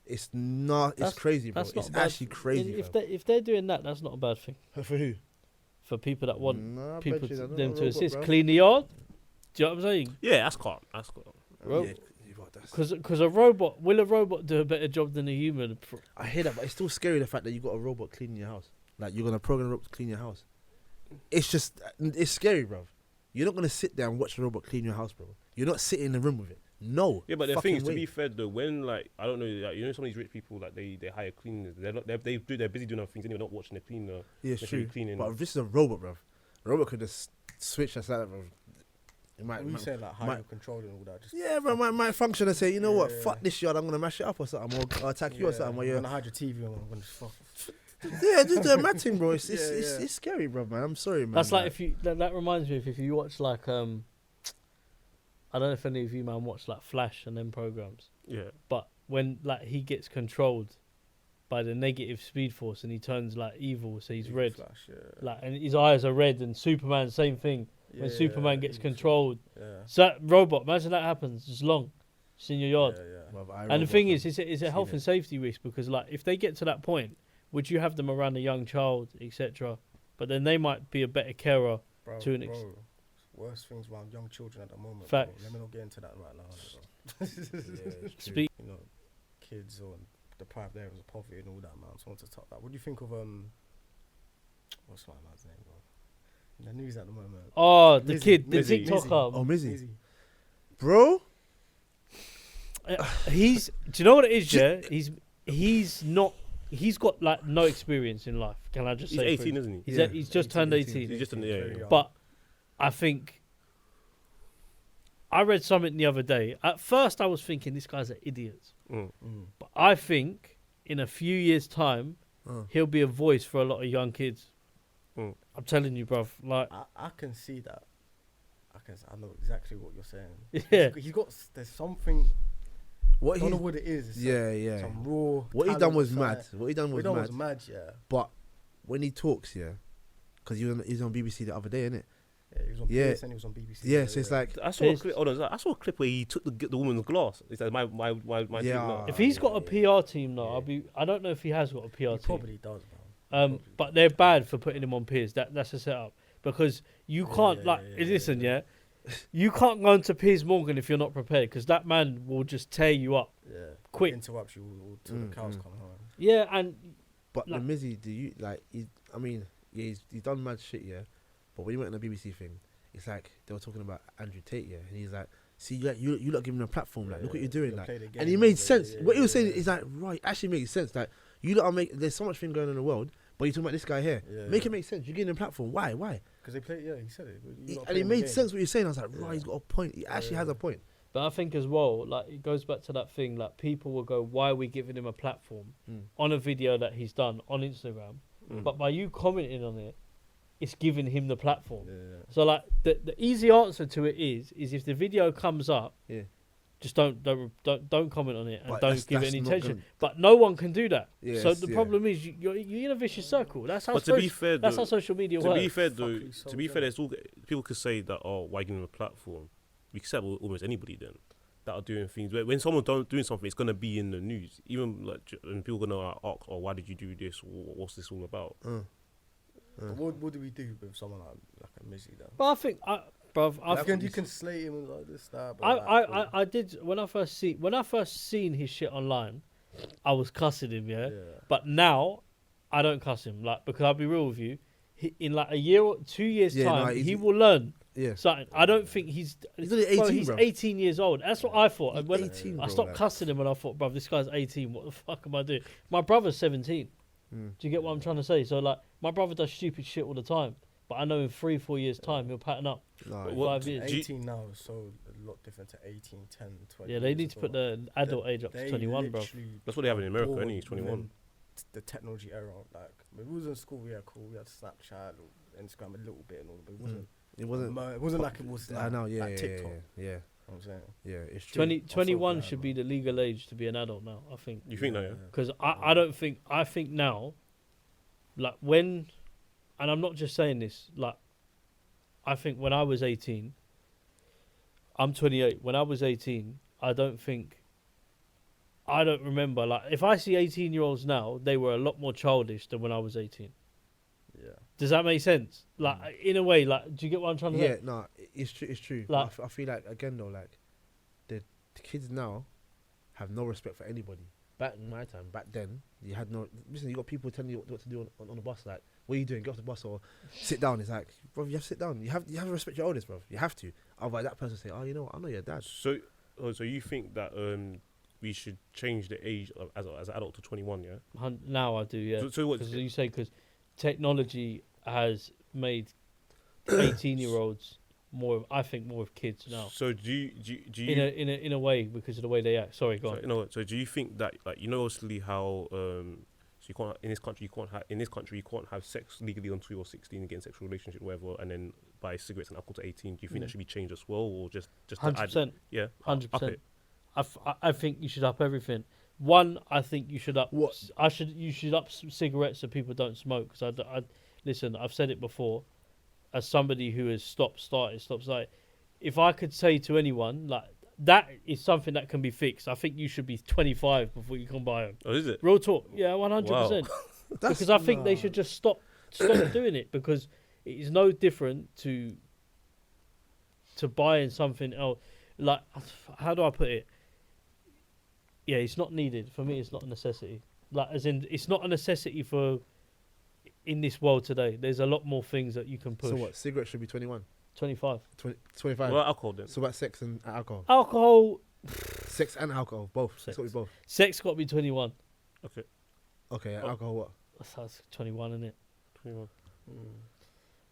It's not. It's crazy, bro. It's actually crazy. If they're doing that, that's not a bad thing. For who? For people that want Nah, I people bet you they're not them a to robot, assist, bro. clean the yard. Do you know what I'm saying? Yeah, that's calm. That's calm. Ro- Yeah, that's- Because a robot will a robot do a better job than a human? I hear that, but it's still scary the fact that you got a robot cleaning your house. Like you're gonna program a robot to clean your house. It's scary, bro. You're not gonna sit there and watch a robot clean your house, bro. You're not sitting in the room with it. No. Yeah, but the fucking thing is, to way. be fair though, when like I don't know, like, you know, some of these rich people like they hire cleaners. They're busy doing other things. They're not watching the cleaner. Yeah, it's true. Cleaning. But if this is a robot, bro. A robot could just switch us like that, bro. It might. When you say like high control and all that, just Yeah, bro. Might function and say, you know what? Yeah. Fuck this yard. I'm gonna mash it up or something, or attack you or something. Or I'm yeah, gonna hide your TV on. I'm gonna fuck. yeah, just do a mad thing, bro. It's Yeah. scary, bro, man. I'm sorry, man. That's like if you that reminds me if you watch like I don't know if any of you man watch like Flash and them programs, Yeah. but when like he gets controlled by the negative speed force and he turns like evil, so he's red, Flash, yeah. like and his eyes are red, and Superman same thing. When Superman gets Evil controlled, Yeah. so robot, imagine that happens. It's long, it's in your yard. Yeah. Bruv, And the thing is, it's a Seen health it. and safety risk because, like, if they get to that point, would you have them around a young child, etc.? But then they might be a better carer. Bro, to an worst things around young children at the moment. Facts. Bro. Let me not get into that right now. Bro. Speak. You know, kids or deprived areas of poverty and all that, man. So I want to talk that. What do you think of what's my man's name, bro? In the news at the moment. Oh, the Mizzy. kid, the Mizzy. TikToker. Oh, Mizzy. Bro. He's. Do you know what it is? Yeah, he's not. He's got like no experience in life. Can I just He's say? 18, isn't he? He's just turned 18. He's just in the area. But I think I read something the other day. At first, I was thinking this guy's an idiot, but I think in a few years' time, he'll be a voice for a lot of young kids. I'm telling you, bruv. Like, I can see that. I know exactly what you're saying. Yeah. He's got. There's something. What I don't know what it is. It's yeah. Some raw. What he done was mad. What he done What was he done mad. was mad. Yeah. But when he talks, yeah, because he was on BBC the other day, innit? Yeah, he was on PS and he was on BBC. Yeah, so it's like I saw a clip. I saw a clip where he took the woman's glass. He said, "My Yeah. if he's got a PR team, though, I don't know if he has got a PR team. He probably does, man. But they're bad for putting him on peers. That's a setup because you can't listen. You can't go into Piers Morgan if you're not prepared because that man will just tear you up. Yeah. Quick. Interrupts you till the cows come home. Yeah, and but the Mizzy, do you like? He's done mad shit, yeah. But when he went on the BBC thing, it's like they were talking about Andrew Tate, yeah, and he's like, "See, you lot giving him a platform, like, look what you're doing, like," and he made sense. What he was saying is like, right, actually makes sense. Like, you lot are there's so much thing going on in the world, but you're talking about this guy here. Make it make sense. You're giving him a platform. Why? Because they play. Yeah, he said it. And it made sense what you're saying. I was like, right, he's got a point. He actually has a point. But I think as well, like it goes back to that thing, like people will go, why are we giving him a platform on a video that he's done on Instagram? But by you commenting on it, it's giving him the platform. So like the easy answer to it is if the video comes up, just don't comment on it and don't give it any attention. But no one can do that. Yes, so the problem is you're in a vicious circle. That's how. But to be fair, that's how social media works. To be fair, there's all people could say that. Oh, why giving them a platform? We accept almost anybody then that are doing things. When someone's doing something, it's gonna be in the news. Even like, and people gonna ask, "Oh, why did you do this? What's this all about?" But what do we do with someone like a Mizzy though? But I think, You can slay him like this, that. I did when I first seen his shit online, I was cussing him, yeah. But now, I don't cuss him, like because I'll be real with you, in like a year or 2 years time, he will learn. Something. I don't think he's only 18, he's bro. 18 years old. That's what I thought. And when 18, I stopped cussing him and I thought, bro, this guy's 18. What the fuck am I doing? My brother's 17. Do you get what I'm trying to say? So like, my brother does stupid shit all the time. But I know in 3-4 years time he'll pattern up. 5 years. 18 now is so a lot different to 18, 10, 20. Yeah, they need to put the adult age up to 21, bro. That's what they have in America. Only he's 21. The technology era, like when we was in school, cool. We had Snapchat, or Instagram a little bit, and all, but it wasn't like it was. Like, I know, like TikTok. Yeah. You know what I'm saying, yeah, it's true. 21 should be the legal age to be an adult now. I think. You think that? Yeah. Because I don't think. I think now, like when, and I'm not just saying this. Like, I think when I was 18, I'm 28. When I was 18, I don't remember. Like, if I see 18-year-olds now, they were a lot more childish than when I was 18. Yeah. Does that make sense? Like, in a way, like, do you get what I'm trying to say? Yeah, no, it's true. It's true. Like, I feel like again though, like the kids now have no respect for anybody. Back in my time, back then, you had no. Listen, you got people telling you what to do on the bus. Like, what are you doing? Get off the bus or sit down. It's like, bro, you have to sit down. You have to respect your elders, bro. You have to. Otherwise, that person say, oh, you know what? I know your dad. So you think that we should change the age as an adult to 21? Yeah. Now I do. Yeah. So what? Because you say because technology has made 18-year-olds more. I think more of kids now. So do you in a way because of the way they act. Sorry, go on. So do you think that, like, obviously how so you can't in this country you can't have sex legally until you're 16 and get in sexual relationship or whatever, and then buy cigarettes and alcohol to 18. Do you think that should be changed as well, or just 100%? Yeah, 100%. I think you should up everything. One, I think you should up. What? You should up cigarettes so people don't smoke. Because I listen. I've said it before. As somebody who has stopped starting. If I could say to anyone, like, that is something that can be fixed. I think you should be 25 before you can buy them. Oh, is it? Real talk. Yeah, 100%. Wow. Because I think they should just stop doing it, because it is no different to buying something else. Like, how do I put it? Yeah, it's not needed. For me, it's not a necessity. Like, as in, it's not a necessity for in this world today. There's a lot more things that you can push. So what? Cigarettes should be 21. 25. 25. Well, alcohol then. So about sex and alcohol. Alcohol. Sex and alcohol, both. Sex. It's got to be both. Sex got to be 21. Okay. Alcohol what? That's 21, isn't it? 21.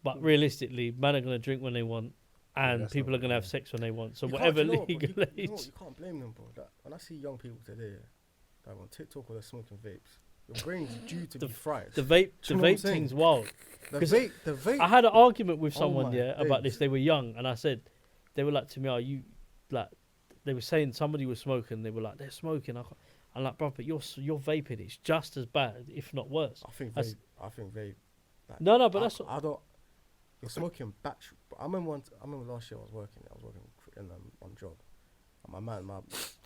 But realistically, men are going to drink when they want, and people are going to have sex when they want. So whatever legal age. You can't blame them, bro. When I see young people today, like on TikTok or they're smoking vapes, Your brain's due to be fried. The vape thing's wild. The vape. I had an argument with someone about this. They were young, and I said, they were like to me, "Are you like?" They were saying somebody was smoking. They were like, "They're smoking." I'm like, "Bro, but you're vaping. It's just as bad, if not worse." I think vape. Like, no, but that's. I don't. You're smoking batch. I remember last year I was working in one job. And my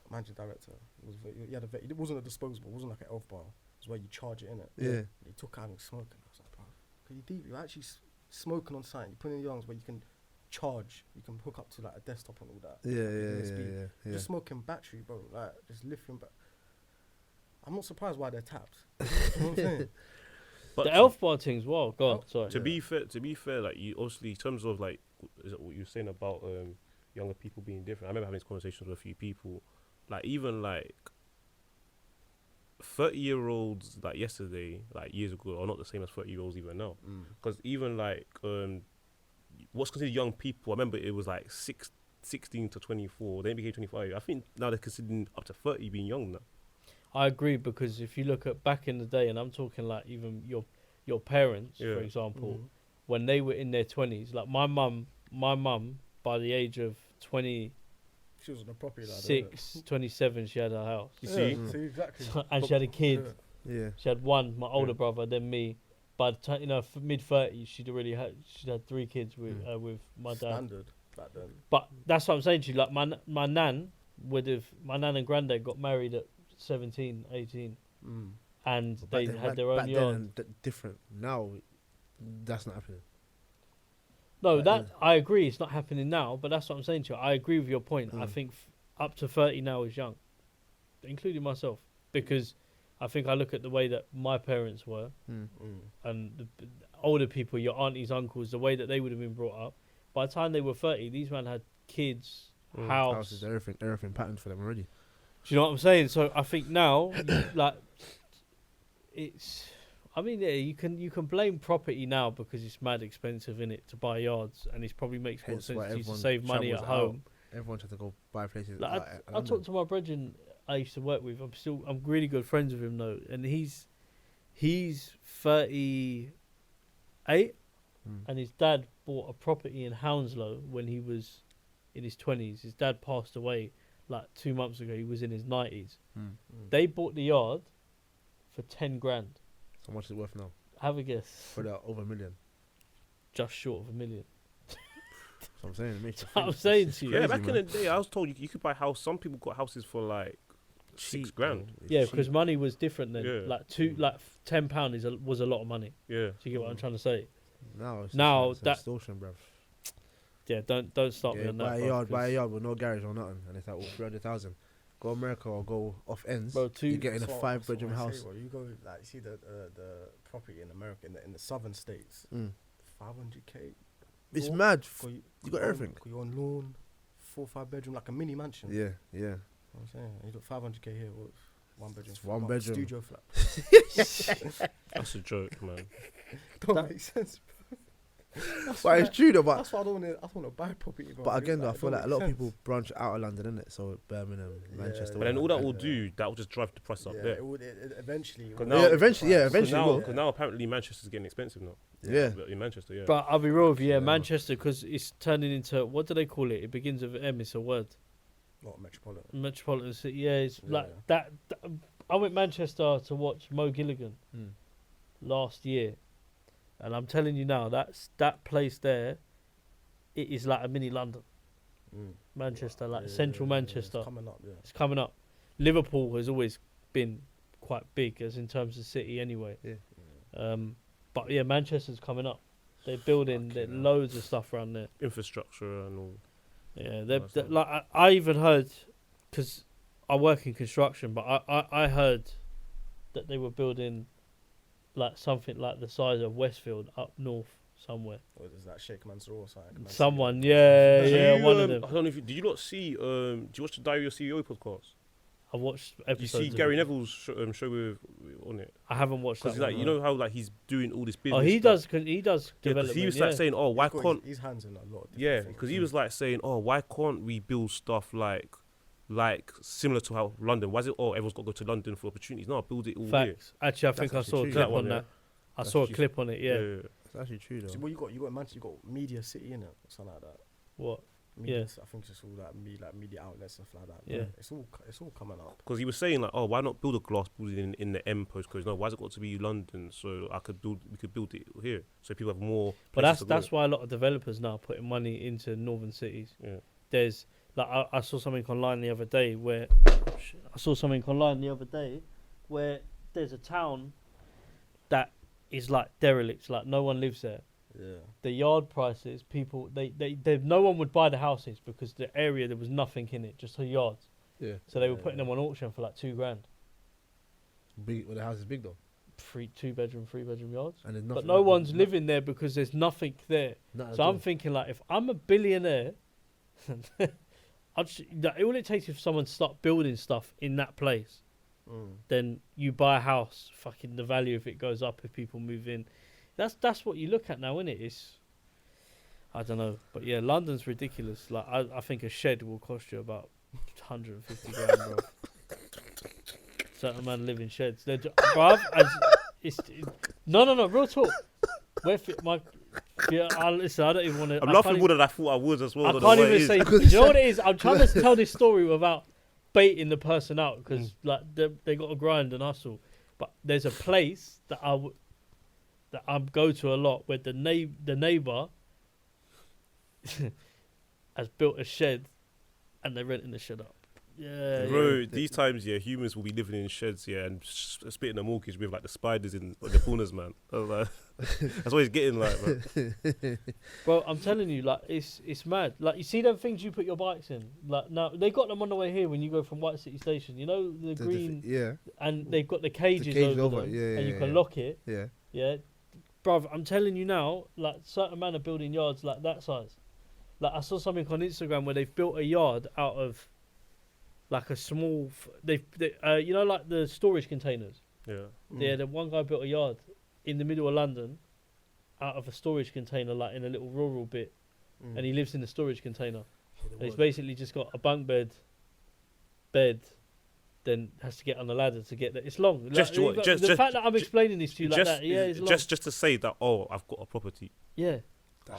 managing director it wasn't a disposable. It wasn't like an elf bar. It was where you charge it in it. Yeah. He took out and smoking. I was like, bro, can you deep? You're actually smoking on site. You put in the youngs where you can charge. You can hook up to like a desktop and all that. Yeah. Just smoking battery, bro. Like just lithium. But I'm not surprised why they're tapped. You know what I'm saying? But the elf bar thing's wild. Go on, sorry. To be fair, like you obviously in terms of like, is it what you were saying about younger people being different? I remember having these conversations with a few people, like even like 30-year-olds like yesterday, like years ago, are not the same as 30-year-olds even now. Because even like what's considered young people, I remember it was like 16 to 24. Then it became 25. I think now they're considering up to 30 being young now. I agree, because if you look at back in the day, and I'm talking like even your parents, for example, when they were in their 20s, like my mum by the age of 20, she was on a property ladder. 27, she had her house. You see? See exactly. And she had a kid. Yeah. She had one, my older brother, then me. By the time, mid-30s, she'd had 3 kids with my dad. Standard back then. But that's what I'm saying to you. Like my nan and granddad got married at 17, 18, and they had their own yard. Different now, that's not happening. No, I agree. It's not happening now, but that's what I'm saying to you. I agree with your point. I think up to 30 now is young, including myself, because I think I look at the way that my parents were, and the older people, your aunties, uncles, the way that they would have been brought up. By the time they were 30, these men had kids, houses, everything patterned for them already. Do you know what I'm saying? So I think now, like, it's. I mean, yeah, you can blame property now because it's mad expensive in it to buy yards, and it probably makes more sense to you to save money at home. Everyone tried to go buy places. Like I talked to my brethren I used to work with. I'm really good friends with him though, and he's 38, and his dad bought a property in Hounslow when he was in his 20s. His dad passed away like 2 months ago. He was in his 90s. They bought the yard for 10 grand. So much is it worth now? Have a guess. For that over $1 million. Just short of $1 million. So I'm saying, I'm saying to you. Yeah, back in the day, I was told you could buy a house. Some people got houses for like $6 grand. Yeah, because money was different then. Yeah. Like £10 was a lot of money. Yeah. Do you get what I'm trying to say? Now it's extortion, bruv. Yeah, don't start me on that. Buy a yard with no garage or nothing, and it's like 300,000. Go America or go off ends. Bro, you get in a 5-bedroom house. You go like you see the property in America in the southern states, 500k. It's mad. You got everything. You're on lawn, 4 or 5 bedroom, like a mini mansion. Yeah. You know what I'm saying, you got 500k here. 1 bedroom. It's 1 bedroom studio flat. That's a joke, man. Don't make sense. But it's true though. But that's why I don't want to buy property. But again, though, I feel like a lot of people branch out of London, innit? So Birmingham, Manchester. But then all that will do, that will just drive the price up there. Eventually. Eventually. Because now apparently Manchester's getting expensive now. Yeah. In Manchester, yeah. But I'll be real with you, Manchester, because it's turning into, what do they call it? It begins with M. It's a word. What, metropolitan? Metropolitan city. Yeah, it's like that. I went Manchester to watch Mo Gilligan last year. And I'm telling you now, that place there, it is like a mini London. Manchester, like central Manchester. It's coming up, It's coming up. Liverpool has always been quite big as in terms of city anyway. Yeah. But yeah, Manchester's coming up. They're building loads of stuff around there. Infrastructure and all. Yeah, they're like I even heard, because I work in construction, but I heard that they were building like something like the size of Westfield up north somewhere. Or is that Sheikh Mansour or something? Someone, one of them. I don't know if did you not see? Do you watch the Diary of CEO podcast? I watched episodes. You see Gary Neville's show with on it. I haven't watched that. Because like you know how like he's doing all this business. Oh, he does development. Because he was like saying, why can't his hands in a lot. Of because he was like saying, why can't we build stuff like like similar to how London? Why is it? Oh, everyone's got to go to London for opportunities. No, build it all here. Facts. Actually, I think I actually saw a true. clip That one, on yeah. that. I That's saw a true. clip on it. Yeah. It's actually true though. So what you got in Manchester, you got Media City, innit? Or something like that. What? Media, Yeah. I think it's just all like media outlets and stuff like that. Yeah. It's all coming up. Because he was saying like, oh, why not build a glass building in the M postcode? No, why has it got to be London? So we could build it here, so people have more. But that's why a lot of developers now are putting money into northern cities. Yeah. There's like I saw something online the other day where there's a town that is like derelict, like no one lives there. Yeah. The yard prices, people they no one would buy the houses because the area there was nothing in it, just a yard. Yeah. So they were putting them on auction for like $2,000. Big. Well, the house is big though. 2-bedroom, 3-bedroom yards. And there's But nothing. no one's living there because there's nothing there. Nothing So at I'm all. thinking like, if I'm a billionaire, all it takes is for someone to start building stuff in that place. Then you buy a house, fucking the value of it goes up if people move in. That's what you look at now, innit? It's, I don't know, but yeah, London's ridiculous. Like I think a shed will cost you about 150 grand, bro. Certain man live in sheds. Bruv, no, real talk. Listen, I don't even want to. I'm laughing more than I thought I would as well. I can't even say. You know what it is? I'm trying to tell this story without baiting the person out because like they got to grind and hustle. But there's a place that I go to a lot where the neighbour has built a shed and they're renting the shed up. Yeah, Bro, these times, humans will be living in sheds, and splitting a mortgage with like the spiders in the corners, man. I was like, that's what he's getting like, man. Bro, I'm telling you, like it's mad. Like you see them things you put your bikes in. Like now they got them on the way here when you go from White City Station. You know the green, and they've got the cages cage over over them, it, and you can lock it. Yeah. Yeah, bruv, I'm telling you now, like certain man are building yards like that size. Like I saw something on Instagram where they've built a yard out of like a small. You know, like the storage containers. Yeah. Yeah, the one guy built a yard in the middle of London out of a storage container, like in a little rural bit, and he lives in the storage container. And he's basically just got a bunk bed, then has to get on the ladder to get there. It's long. The fact that I'm explaining this to you like that, it's long. Just to say that, oh, I've got a property. Yeah.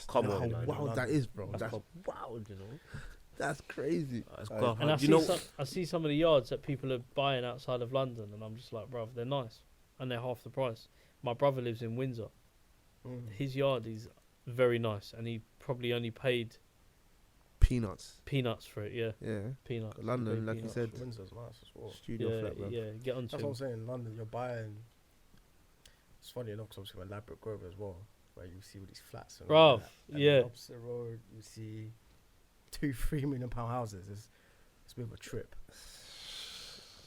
Come on, man. Wow, that is, bro. That's wild, you know. That's crazy. And I see some of the yards that people are buying outside of London, and I'm just like, bruv, they're nice, and they're half the price. My brother lives in Windsor. His yard is very nice, and he probably only paid peanuts for it. Yeah, peanuts. London, like you said, Windsor's nice as well. Studio flat, bro. Yeah, get on to. That's what I'm saying. London, you're buying. It's funny enough because obviously we're Ladbroke Grove as well, where you see all these flats. And bruv, and yeah. Opposite road, you see 2-3 million pound houses. It's a bit of a trip.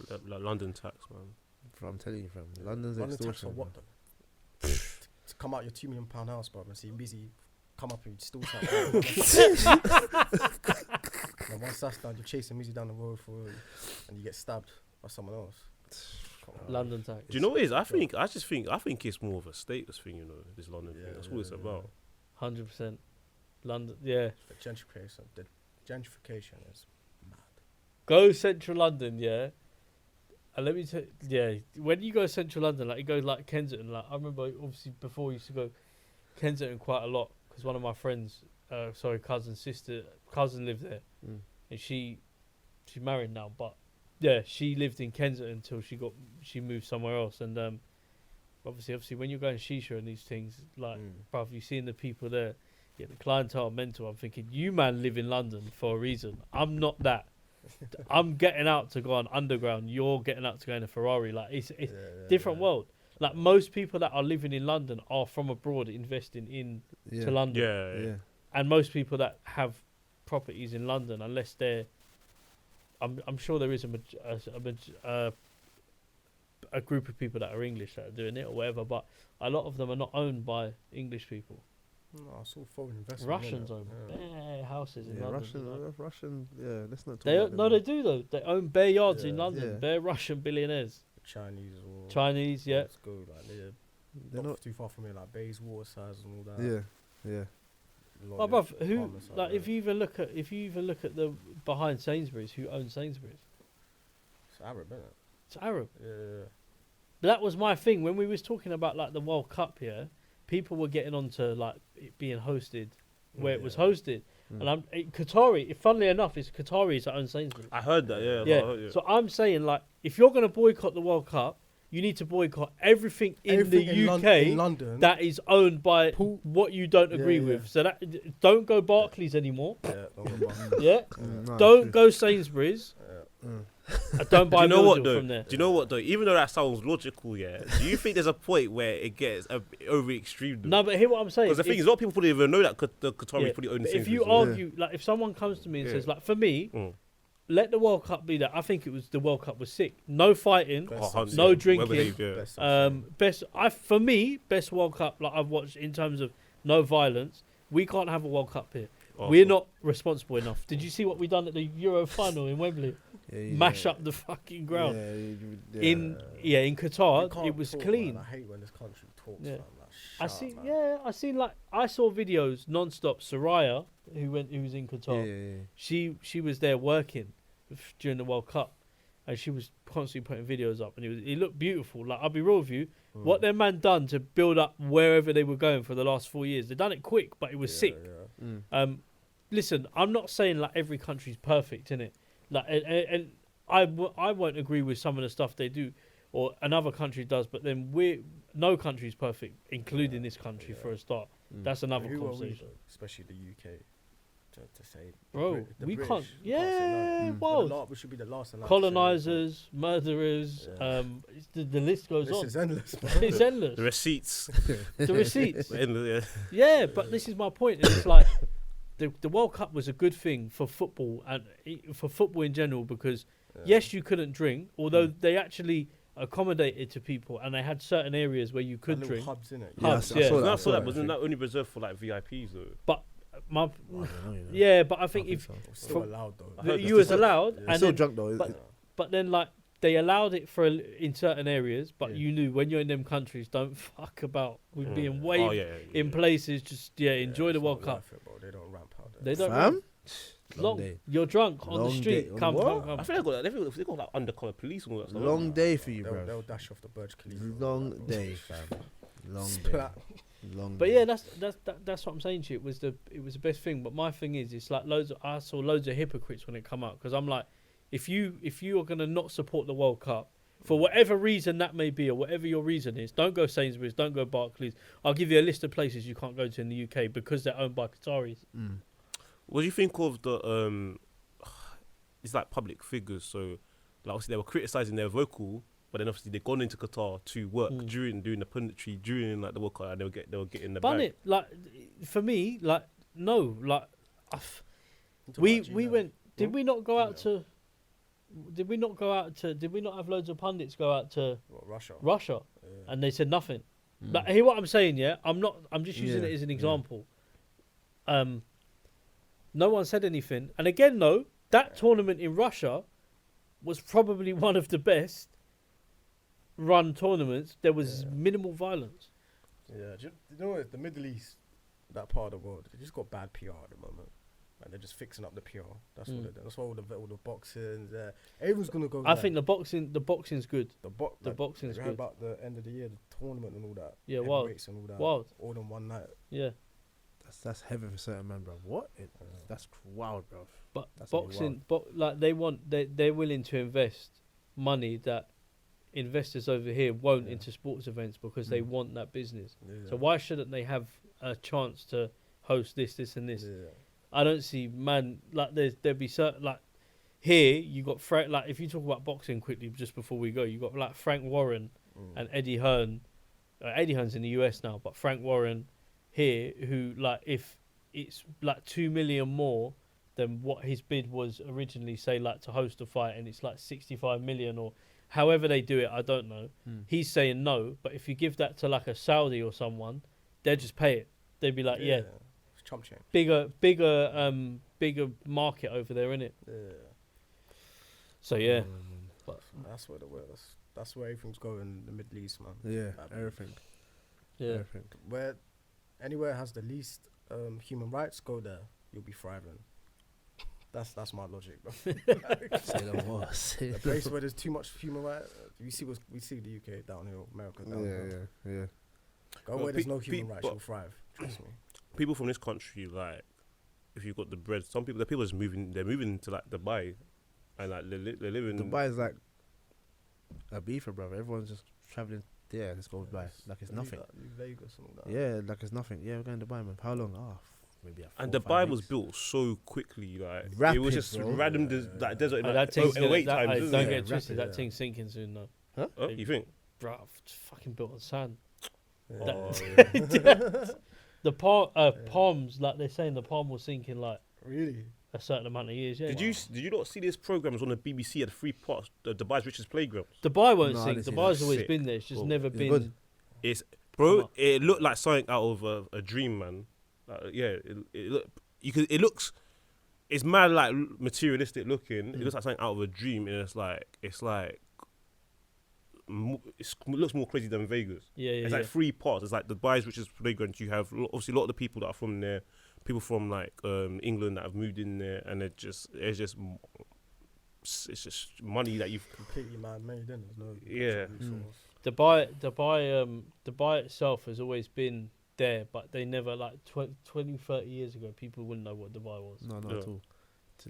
Like London tax, man. Bro, I'm telling you, fam. London's London tax extortion. for what though? To come out your £2 million house, bro, and see busy, come up and steal something. And once that's done, you're chasing music down the road and you get stabbed by someone else. London tax. Do you know what it is? I think it's more of a status thing, you know. This London thing. That's what it's about. 100%. London, yeah. The gentrification is mad. Go central London, yeah. And let me tell when you go central London, like you go like Kensington, like I remember obviously before I used to go Kensington quite a lot because one of my friends, cousin lived there, and she's married now, but yeah, she lived in Kensington until she moved somewhere else, and obviously when you're going shisha and these things, like bruv, you seeing the people there, the clientele are mental. I'm thinking, you man live in London for a reason. I'm not that. I'm getting out to go on underground. You're getting out to go in a Ferrari. Like it's different world. Like most people that are living in London are from abroad investing to London. Yeah. And most people that have properties in London, unless they're, I'm sure there is a group of people that are English that are doing it or whatever. But a lot of them are not owned by English people. No, it's all foreign investment. Russians own bare houses in London. Russian, let's not talk they about them. they do though. They own bare yards in London. Yeah. Bare Russian billionaires. Chinese as well. Chinese, yeah. Let's go. Like they're not too far from here, like Bays, Watersides, and all that. Yeah. Oh, bruv, if you even look at the behind Sainsbury's? Who owns Sainsbury's? It's Arab, isn't it? It's Arab. Yeah. But that was my thing when we was talking about like the World Cup. Yeah, people were getting onto like it being hosted where it was hosted, and Qatari. Funnily enough, it's Qataris that own Sainsbury's. I heard that. Yeah. Yeah. I heard, So I'm saying like, if you're gonna boycott the World Cup, you need to boycott everything in the UK in London that is owned by what you don't agree with. So that don't go Barclays anymore. Don't go Sainsbury's. Don't buy from there. Do you know what though? Even though that sounds logical, yeah. Do you think there's a point where it gets over extreme? Though? No, but hear what I'm saying. Because the thing is, a lot of people probably even know that the Qataris probably own the If you argue, like, if someone comes to me and says, like, for me, let the World Cup be that. I think the World Cup was sick. No fighting, no drinking. Best World Cup like I've watched in terms of no violence. We can't have a World Cup here. We're not responsible enough. Did you see what we done at the Euro final in Wembley? Mash up the fucking ground. In Qatar, it was clean. Man. I hate when this country talks. Yeah. Man. Like, I saw videos non-stop. Soraya, who was in Qatar, she was there working during the World Cup, and she was constantly putting videos up, and it looked beautiful. Like, I'll be real with you, what their man done to build up wherever they were going for the last 4 years, they done it quick, but it was sick. Listen, I'm not saying like every country's perfect, innit? Like, and I won't agree with some of the stuff they do, or another country does, but then no country's perfect, including this country for a start. That's another conversation. Especially the UK. To say, bro, we British, can't. We can't say no. Well, we should be the last. Colonizers, murderers. The list goes on. This is endless. It's endless. The receipts. The receipts. Endless, Yeah, but this is my point. It's like the World Cup was a good thing for football and for football in general because yes, you couldn't drink, although they actually accommodated to people and they had certain areas where you could drink. Hubs, innit? Hubs, I saw that. Wasn't that only reserved for like VIPs though? But but I think if still allowed though, you was allowed, and still then, drunk though. But then like they allowed it in certain areas, but you knew when you're in them countries, don't fuck about with being waved in places. Just enjoy the World Cup. They don't ramp out. They don't. You're drunk on the street. Come. I feel like they got like undercover police and all that stuff. Long day for you, bro. They'll dash off the Burj Khalifa. Long day, fam. Long day. But yeah, that's what I'm saying to you. It was the best thing. But my thing is, it's like I saw loads of hypocrites when it come out because I'm like, if you are gonna not support the World Cup for whatever reason that may be or whatever your reason is, don't go Sainsbury's, don't go Barclays. I'll give you a list of places you can't go to in the UK because they're owned by Qataris. What do you think of the it's like public figures? So like obviously they were criticizing their vocal. But then obviously they've gone into Qatar to work doing the punditry during like the World Cup, and they'll get in the bag. It like for me, like no, like we went. Did we not go out to? Did we not have loads of pundits go out to Russia, and they said nothing. Like, hear what I'm saying? Yeah, I'm just using it as an example. No one said anything, and again, that tournament in Russia was probably one of the best run tournaments. There was minimal violence. Yeah, do you know what? The Middle East, that part of the world, they just got bad PR at the moment. Like they're just fixing up the PR. That's what they're doing. That's why all the boxing. Everyone's gonna go. I think the boxing's good. The boxing's good. About the end of the year, the tournament and all that. Yeah, wild. And all that. Wild. All in one night. Yeah. That's heaven for certain men, bro. What? That's wild, bro. But that's boxing, like they're willing to invest money that investors over here won't into sports events because they want that business. Yeah. So why shouldn't they have a chance to host this and this? Yeah. I don't see, man, like there'd be certain, like here you got like if you talk about boxing quickly just before we go, you got like Frank Warren and Eddie Hearn. Eddie Hearn's in the US now, but Frank Warren here, who like if it's like 2 million more than what his bid was originally, say like to host a fight, and it's like 65 million or however they do it, I don't know. He's saying no, but if you give that to like a Saudi or someone, they'd just pay it. They'd be like, yeah. Chump change. Bigger market over there, innit? Yeah. So yeah. But that's where that's where everything's going in the Middle East, man. Yeah, everything. Yeah. Everything. Anywhere has the least human rights, go there. You'll be thriving. That's my logic, bro. Say no more. Say A place where there's too much human rights. We see the UK downhill, America downhill. Yeah. Go where there's no human rights, you'll thrive. Trust me. People from this country, like, if you've got the bread, the people is moving. They're moving to like Dubai, and like they're living. Dubai is like a beefer, brother. Everyone's just traveling. Yeah, let's go Dubai. Like it's nothing. New Vegas and all that. Yeah, like it's nothing. Yeah, we're going to Dubai, man. How long? Maybe. And Dubai was built so quickly, like Rapid, it was just bro. random, like desert. That Like, thing's wait don't times. isn't it? get twisted. Rapid, That thing's sinking soon, though. Huh? Oh, you think? Bruh, it's fucking built on sand. Yeah. The palms, like they're saying, the palm will sink in like Really? a certain amount of years. Yeah. Did you not see this programs on the BBC at 3 parts? Dubai's richest playgrounds. Dubai won't No, I sink. didn't see Dubai's that. always Sick. been there. It's just Cool. never It's been. good. It's Come bro. up. It looked like something out of a dream, man. It looks. It's mad, like materialistic looking. It looks like something out of a dream, and it looks more crazy than Vegas. Yeah, It's like 3 parts. It's like Dubai's richest playground. You have obviously a lot of the people that are from there, people from like England that have moved in there, and it's just money that you've. Completely man-made, then there's no Yeah. natural resource. Dubai itself has always been there, but they never, like 20, 30 years ago, people wouldn't know what Dubai was. No, not Yeah. at all.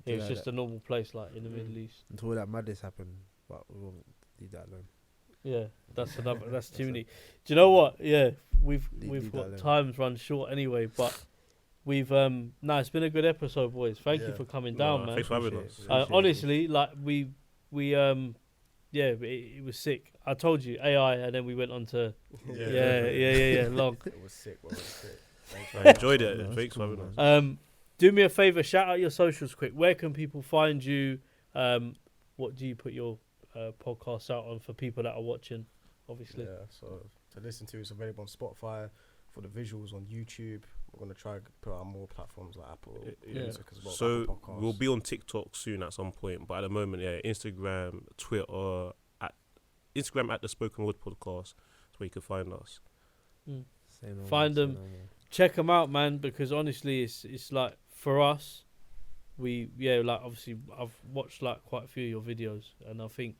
It was just a normal place, like in the Middle East. Until that madness happened, but we won't leave that alone. Yeah, that's another. That's too many. Do you know what? Yeah, we've Leave that got alone. times run short anyway, but we've it's been a good episode, boys. Thank you Yeah. for coming No, down, man. thanks for having Appreciate us. it. Appreciate it. Honestly, like we it was sick. I told you AI, and then we went on to long. It was sick, bro. It was sick. Thanks I very much. enjoyed it. No, Thanks for cool, having us. man. Do me a favor, shout out your socials quick. Where can people find you? What do you put your podcast out on for people that are watching? Obviously, Yeah, so to listen to, it's available on Spotify. For the visuals on YouTube, we're gonna try to put out more platforms like Apple Yeah. Music as well. So Apple Podcasts. we'll be on TikTok soon at some point, but at the moment, Instagram, Twitter, Instagram at the Spokenword Podcast. That's where you can find us. Say no Find more, them. say no more. check them out, man. Because honestly, it's like for us, like obviously I've watched like quite a few of your videos, and I think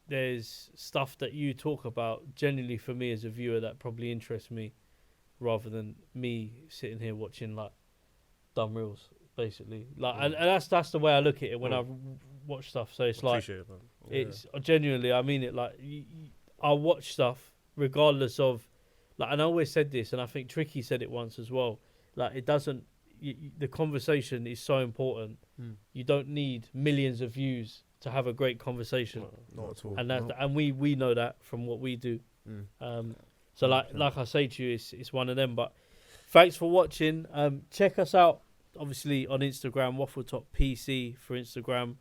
there's stuff that you talk about genuinely for me as a viewer that probably interests me, rather than me sitting here watching like dumb reels, basically. Like, and that's the way I look at it when I watch stuff. So it's like Appreciate it, man. it's genuinely, I mean it. Like I watch stuff regardless of, like, and I always said this, and I think Tricky said it once as well. Like it doesn't. The conversation is so important. You don't need millions of views to have a great conversation. Not at all. And that's and we know that from what we do. So like I say to you, it's one of them. But thanks for watching. Check us out obviously on Instagram, Waffletop PC for Instagram,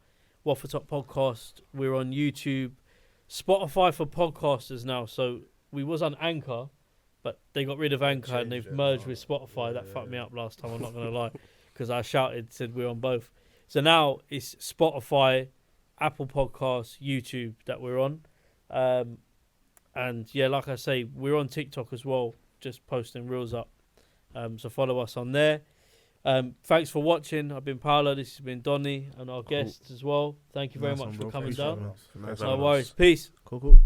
Waffletop Podcast. We're on YouTube, Spotify for podcasters now. So we was on Anchor, but they got rid of Anchor and they've merged with Spotify. That fucked me up last time, I'm not gonna lie, because I said we're on both. So now it's Spotify, Apple Podcasts, YouTube that we're on. And yeah, like I say, we're on TikTok as well, just posting reels up. So follow us on there. Thanks for watching. I've been Paolo, this has been Donny, and our guests as well. Thank you very much for coming down. Nice No one. worries. Peace. Cool.